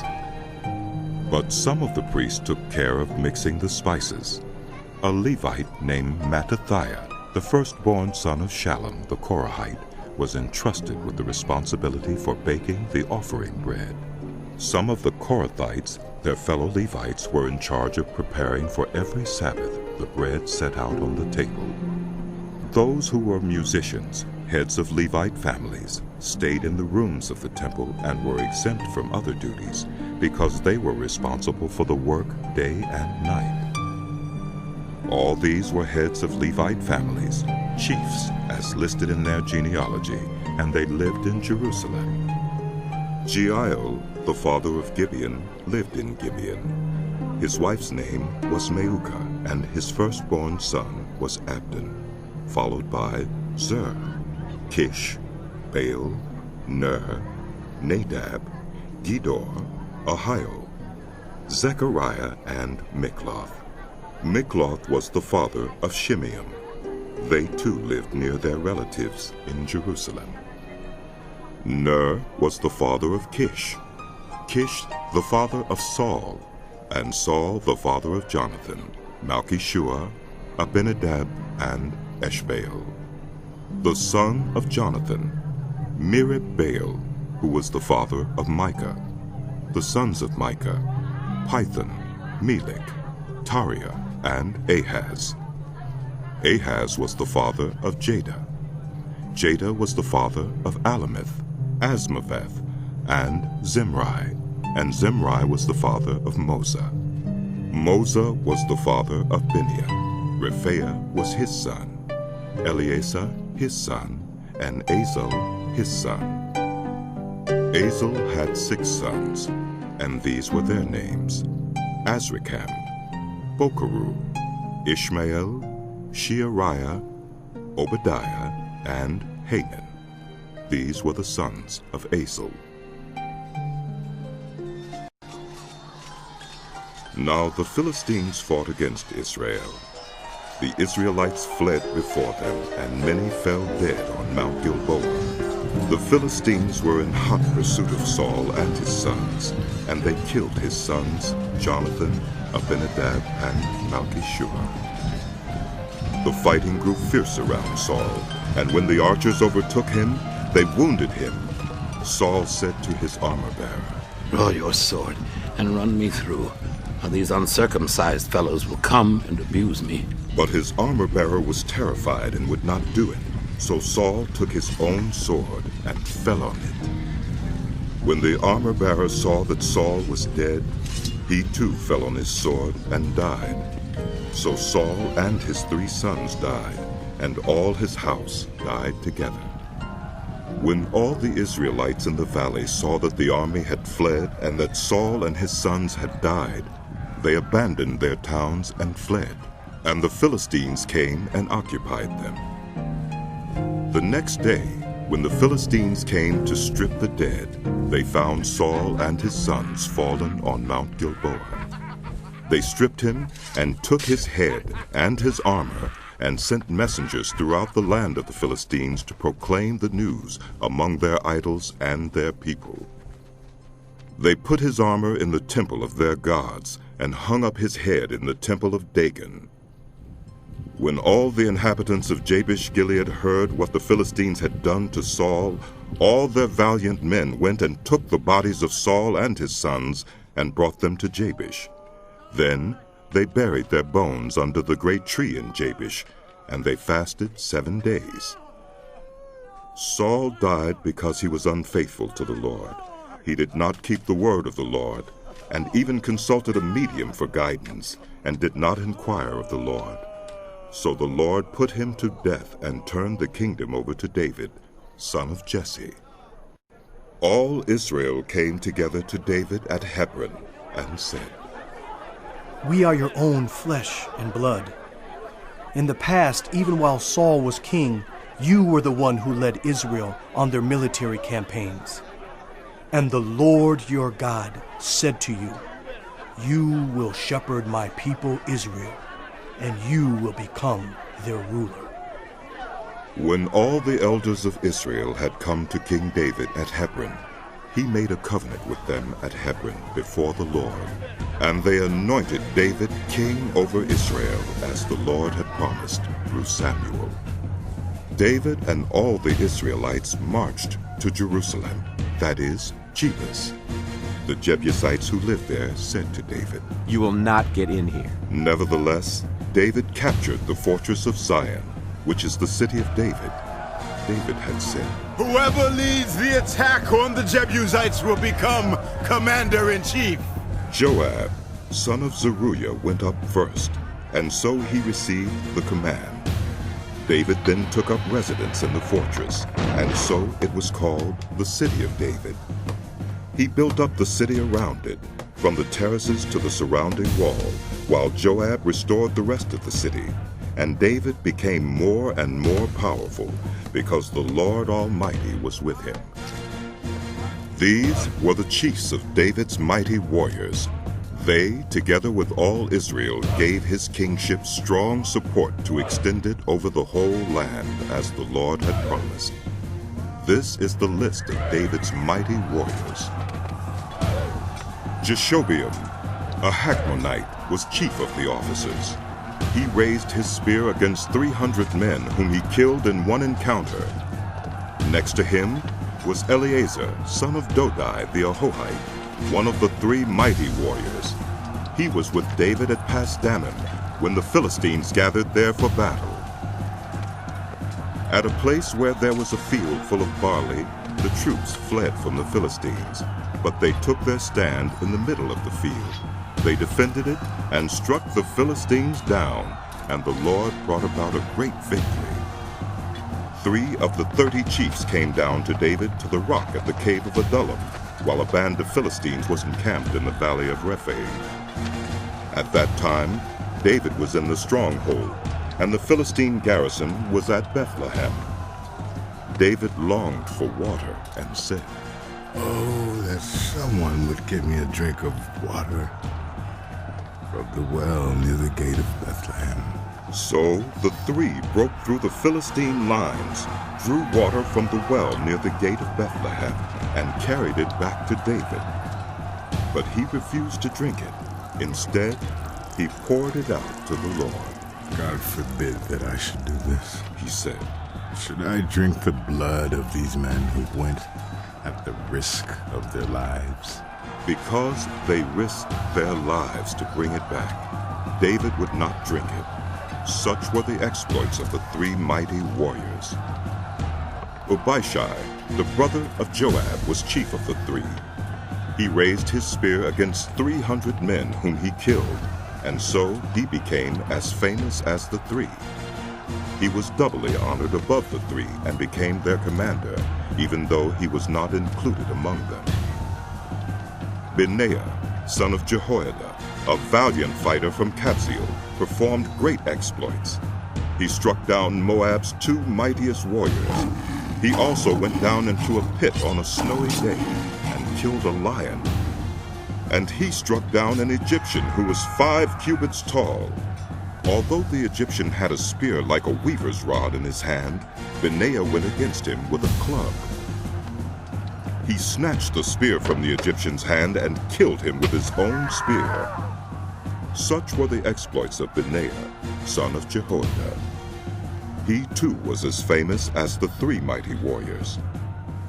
S1: But some of the priests took care of mixing the spices. A Levite named Mattathiah, the firstborn son of Shallum the Korahite, was entrusted with the responsibility for baking the offering bread. Some of the Korathites, their fellow Levites, were in charge of preparing for every Sabbath the bread set out on the table. Those who were musicians, heads of Levite families, stayed in the rooms of the temple and were exempt from other duties because they were responsible for the work day and night. All these were heads of Levite families, chiefs as listed in their genealogy, and they lived in Jerusalem. Jeiel, the father of Gibeon, lived in Gibeon. His wife's name was Maacah, and his firstborn son was Abdon, followed by Zer, Kish, Baal, Ner, Nadab, Gedor, Ahio, Zechariah, and Mikloth. Mikloth was the father of Shimeam. They too lived near their relatives in Jerusalem. Ner was the father of Kish, Kish the father of Saul, and Saul the father of Jonathan, Malchishua, Abinadab, and Eshbaal. The son of Jonathan, Merib-Baal, who was the father of Micah. The sons of Micah, Pithon, Melech, Tariah, and Ahaz. Ahaz was the father of Jada. Jada was the father of Alameth, Asmaveth, and Zimri, and Zimri was the father of Moza. Moza was the father of Bineah. Rephaiah was his son, Eleazar his son, and Azel his son. Azel had 6 sons, and these were their names: Azrikam, Bokeru, Ishmael, Sheariah, Obadiah, and Hanan. These were the sons of Azel. Now the Philistines fought against Israel. The Israelites fled before them, and many fell dead on Mount Gilboa. The Philistines were in hot pursuit of Saul and his sons, and they killed his sons, Jonathan, Abinadab, and Malchishua. The fighting grew fierce around Saul, and when the archers overtook him, they wounded him. Saul said to his armor-bearer,
S4: "Draw your sword and run me through, or these uncircumcised fellows will come and abuse me."
S1: But his armor-bearer was terrified and would not do it. So Saul took his own sword and fell on it. When the armor-bearer saw that Saul was dead, he too fell on his sword and died. So Saul and his 3 sons died, and all his house died together. When all the Israelites in the valley saw that the army had fled and that Saul and his sons had died, they abandoned their towns and fled, and the Philistines came and occupied them. The next day, When the Philistines came to strip the dead, they found Saul and his sons fallen on Mount Gilboa. They stripped him and took his head and his armor and sent messengers throughout the land of the Philistines to proclaim the news among their idols and their people. They put his armor in the temple of their gods and hung up his head in the temple of Dagon. When all the inhabitants of Jabesh-Gilead heard what the Philistines had done to Saul, all their valiant men went and took the bodies of Saul and his sons and brought them to Jabesh. Then they buried their bones under the great tree in Jabesh, and they fasted 7 days. Saul died because he was unfaithful to the Lord. He did not keep the word of the Lord, and even consulted a medium for guidance, and did not inquire of the Lord. So the Lord put him to death and turned the kingdom over to David, son of Jesse. All Israel came together to David at Hebron and said,
S5: "We are your own flesh and blood. In the past, even while Saul was king, you were the one who led Israel on their military campaigns. And the Lord your God said to you, 'You will shepherd my people Israel, and you will become their ruler.'"
S1: When all the elders of Israel had come to King David at Hebron, he made a covenant with them at Hebron before the Lord, and they anointed David king over Israel, as the Lord had promised through Samuel. David and all the Israelites marched to Jerusalem, that is, Jebus. The Jebusites who lived there said to David,
S6: "You will not get in here."
S1: Nevertheless, David captured the fortress of Zion, which is the city of David. David had said,
S7: "Whoever leads the attack on the Jebusites will become commander-in-chief."
S1: Joab, son of Zeruiah, went up first, and so he received the command. David then took up residence in the fortress, and so it was called the City of David. He built up the city around it, from the terraces to the surrounding wall, while Joab restored the rest of the city. And David became more and more powerful, because the Lord Almighty was with him. These were the chiefs of David's mighty warriors. They, together with all Israel, gave his kingship strong support to extend it over the whole land, as the Lord had promised. This is the list of David's mighty warriors. Jeshobeam, a Hachmonite, was chief of the officers. He raised his spear against 300 men, whom he killed in one encounter. Next to him was Eleazar, son of Dodai the Ahohite, one of the 3 mighty warriors. He was with David at Pasdammim, when the Philistines gathered there for battle. At a place where there was a field full of barley, the troops fled from the Philistines, but they took their stand in the middle of the field. They defended it and struck the Philistines down, and the Lord brought about a great victory. 3 of the 30 chiefs came down to David to the rock at the cave of Adullam, while a band of Philistines was encamped in the valley of Rephaim. At that time, David was in the stronghold, and the Philistine garrison was at Bethlehem. David longed for water and said,
S8: "Oh, that someone would give me a drink of water from the well near the gate of Bethlehem."
S1: So the 3 broke through the Philistine lines, drew water from the well near the gate of Bethlehem, and carried it back to David. But he refused to drink it. Instead, he poured it out to the Lord.
S8: "God forbid that I should do this,"
S1: he said.
S8: "Should I drink the blood of these men who went at the risk of their lives?"
S1: Because they risked their lives to bring it back, David would not drink it. Such were the exploits of the 3 mighty warriors. Abishai, the brother of Joab, was chief of the 3. He raised his spear against 300 men whom he killed, and so he became as famous as the 3. He was doubly honored above the 3 and became their commander, even though he was not included among them. Benaiah, son of Jehoiada, a valiant fighter from Kabzeel, performed great exploits. He struck down Moab's 2 mightiest warriors. He also went down into a pit on a snowy day and killed a lion. And he struck down an Egyptian who was 5 cubits tall. Although the Egyptian had a spear like a weaver's rod in his hand, Benaiah went against him with a club. He snatched the spear from the Egyptian's hand and killed him with his own spear. Such were the exploits of Benaiah, son of Jehoiada. He too was as famous as the 3 mighty warriors.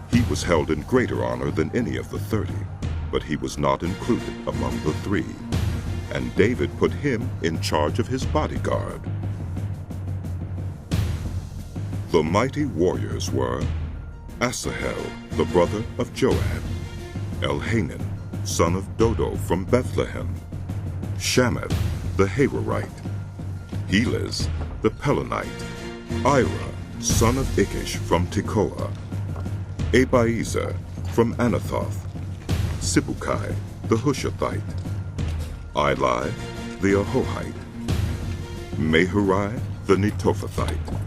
S1: He was held in greater honor than any of the 30, but he was not included among the 3. And David put him in charge of his bodyguard. The mighty warriors were Asahel, the brother of Joab, Elhanan, son of Dodo from Bethlehem, Shamath, the Hararite, Helez, the Pelonite, Ira, son of Ikish from Tekoa, Abiezer from Anathoth, Sibukai, the Hushathite, Eli, the Ahohite, Mehurai, the Netophathite,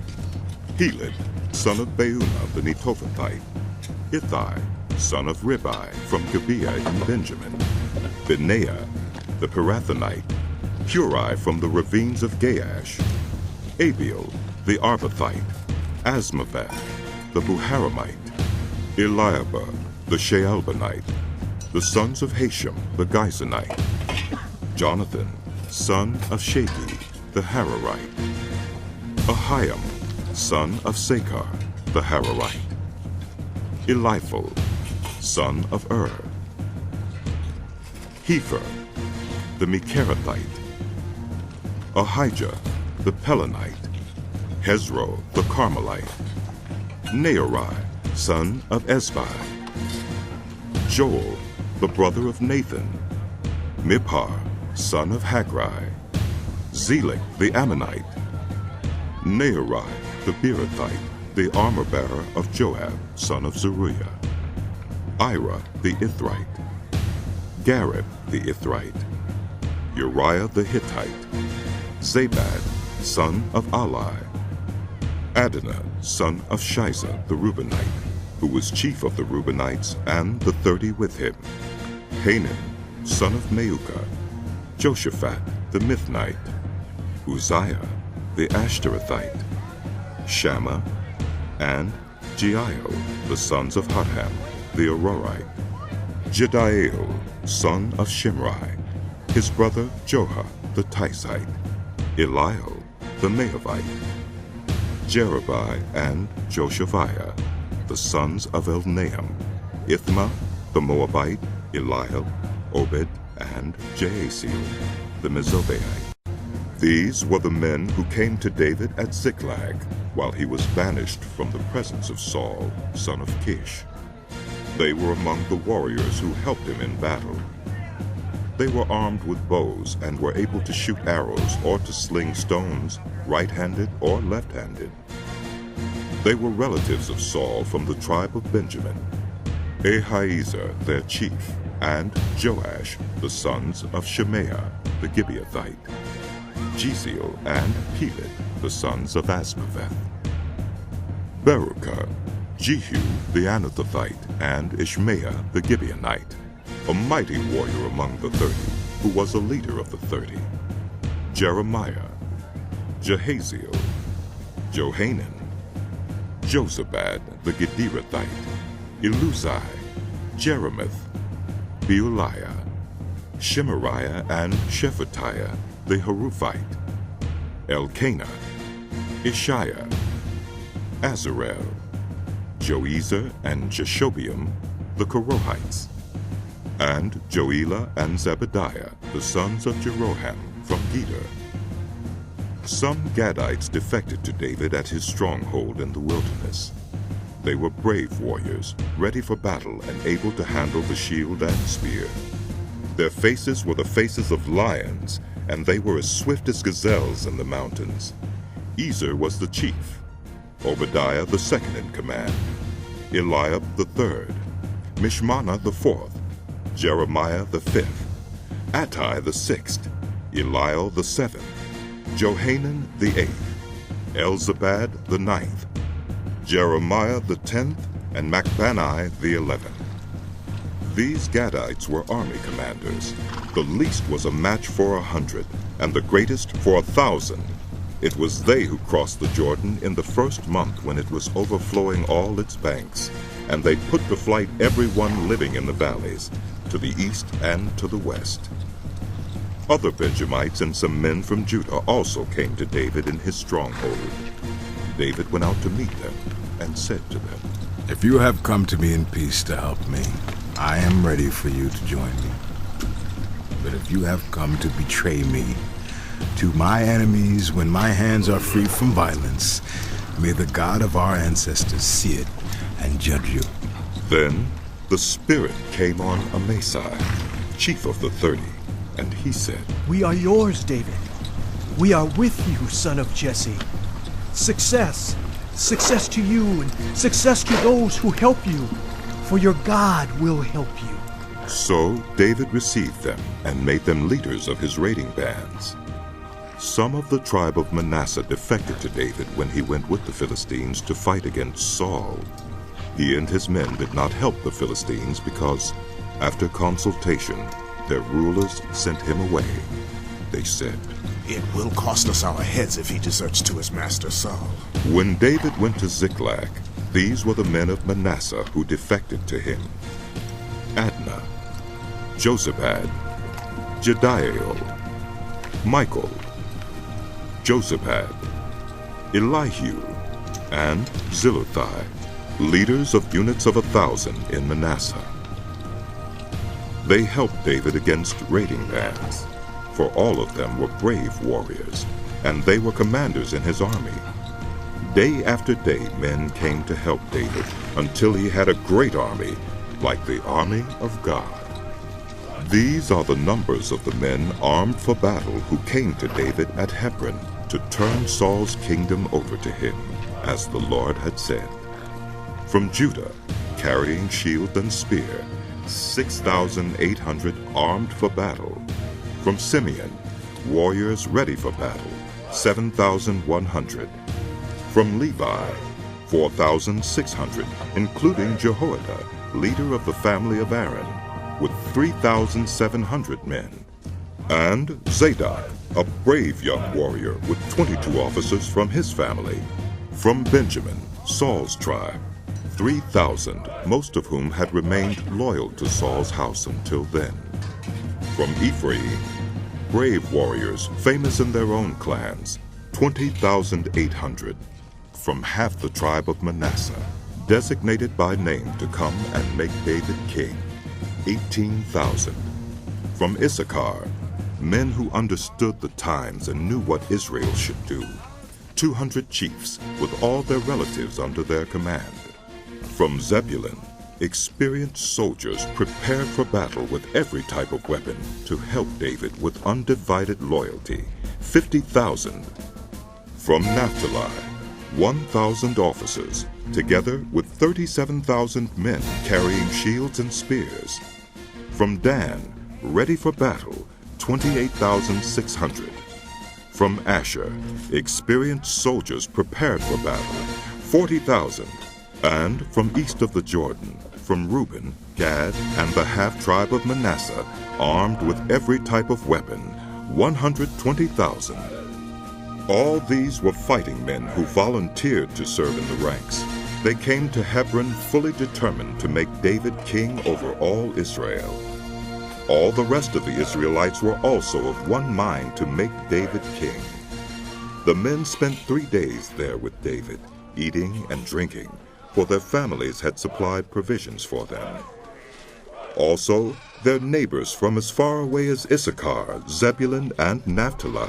S1: Heled, son of Beunah the Netophathite, Ittai, son of Ribai from Gibeah in Benjamin, Benaiah, the Pirathonite, Hurai from the ravines of Gaash, Abiel, the Arbathite, Asmaveth, the Buharamite, Eliahba, the Shaalbanite, the sons of Hashem, the Gizonite, Jonathan, son of Shagi, the Hararite, Ahiam, son of Sakar, the Hararite, Eliphal, son of Hefer, the Mecherathite, Ahijah, the Pelonite, Hezro, the Carmelite, Nearai, son of Ezbai, Joel, the brother of Nathan, Miphar, son of Hagrai, Zelek, the Ammonite, Nearai, the Beerothite, the armor-bearer of Joab, son of Zeruiah, Ira, the Ithrite, Gareb, the Ithrite, Uriah the Hittite, Zabad, son of Ali, Adonah, son of Shiza the Reubenite, who was chief of the Reubenites, and the 30 with him, Hanan, son of Meucah, Joshaphat the Mithnite, Uzziah the Ashtorethite, Shammah, and Jeiel, the sons of Hatam the Arorite, Jediael, son of Shimrai, his brother Joha the Tizite, Eliel the Mahavite, Jerubai and Joshaviah, the sons of Elnaam, Ithma the Moabite, Eliel, Obed, and Jaasiel the Mezobaite. These were the men who came to David at Ziklag, while he was banished from the presence of Saul, son of Kish. They were among the warriors who helped him in battle. They were armed with bows and were able to shoot arrows or to sling stones, right-handed or left-handed. They were relatives of Saul from the tribe of Benjamin, Ahiezer their chief, and Joash, the sons of Shemaiah the Gibeathite, Jeziel and Peled, the sons of Asmaveth, Beruchah, Jehu the Anathothite, and Ishmael the Gibeonite, a mighty warrior among the 30, who was a leader of the 30, Jeremiah, Jehaziel, Johanan, Jozabad the Gederathite, Eluzai, Jerimoth, Beuliah, Shemariah and Shephatiah the Haruphite, Elkanah, Ishiah, Azarel, Joezer and Jeshobeam the Korohites, and Joelah and Zebediah the sons of Jeroham from Geder. Some Gadites defected to David at his stronghold in the wilderness. They were brave warriors, ready for battle and able to handle the shield and spear. Their faces were the faces of lions, and they were as swift as gazelles in the mountains. Ezer was the chief, Obadiah the second in command, Eliab the third, Mishmannah the fourth, Jeremiah the fifth, Attai the sixth, Eliel the seventh, Johanan the eighth, Elzabad the ninth, Jeremiah the 10th, and Macbanai the 11th. These Gadites were army commanders. The least was a match for 100, and the greatest for 1,000. It was they who crossed the Jordan in the first month when it was overflowing all its banks, and they put to flight everyone living in the valleys, to the east and to the west. Other Benjamites and some men from Judah also came to David in his stronghold. David went out to meet them and said to them,
S8: If you have come to me in peace to help me, I am ready for you to join me. But if you have come to betray me to my enemies when my hands are free from violence, may the God of our ancestors see it and judge you.
S1: Then the Spirit came on Amasai, chief of the 30, and he said,
S5: We are yours, David. We are with you, son of Jesse. Success. Success to you and success to those who help you, for your God will help you.
S1: So David received them and made them leaders of his raiding bands. Some of the tribe of Manasseh defected to David when he went with the Philistines to fight against Saul. He and his men did not help the Philistines because, after consultation, their rulers sent him away. They said,
S7: It will cost us our heads if he deserts to his master Saul.
S1: When David went to Ziklag, these were the men of Manasseh who defected to him: Adnah, Jozabad, Jediael, Michael, Jozabad, Elihu, and Zillothai, leaders of units of 1,000 in Manasseh. They helped David against raiding bands, for all of them were brave warriors, and they were commanders in his army. Day after day men came to help David until he had a great army, like the army of God. These are the numbers of the men armed for battle who came to David at Hebron to turn Saul's kingdom over to him, as the Lord had said. From Judah, carrying shield and spear, 6,800 armed for battle. From Simeon, warriors ready for battle, 7,100. From Levi, 4,600, including Jehoiada, leader of the family of Aaron, with 3,700 men. And Zadok, a brave young warrior with 22 officers from his family. From Benjamin, Saul's tribe, 3,000, most of whom had remained loyal to Saul's house until then. From Ephraim, brave warriors famous in their own clans, 20,800. From half the tribe of Manasseh, designated by name to come and make David king, 18,000. From Issachar, men who understood the times and knew what Israel should do, 200 chiefs with all their relatives under their command. From Zebulun, experienced soldiers prepared for battle with every type of weapon to help David with undivided loyalty, 50,000. From Naphtali, 1,000 officers, together with 37,000 men carrying shields and spears. From Dan, ready for battle, 28,600. From Asher, experienced soldiers prepared for battle, 40,000. And from east of the Jordan, from Reuben, Gad, and the half-tribe of Manasseh, armed with every type of weapon, 120,000. All these were fighting men who volunteered to serve in the ranks. They came to Hebron fully determined to make David king over all Israel. All the rest of the Israelites were also of one mind to make David king. The men spent 3 days there with David, eating and drinking, for their families had supplied provisions for them. Also, their neighbors from as far away as Issachar, Zebulun, and Naphtali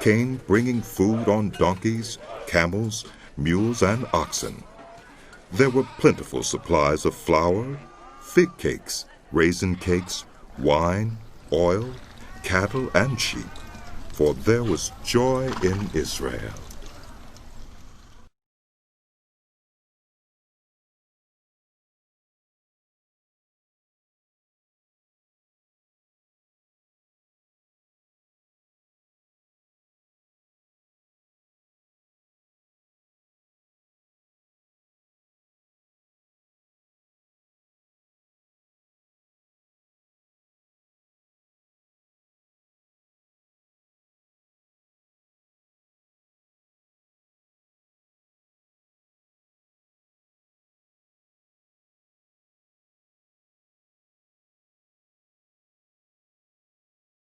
S1: came bringing food on donkeys, camels, mules, and oxen. There were plentiful supplies of flour, fig cakes, raisin cakes, wine, oil, cattle, and sheep, for there was joy in Israel.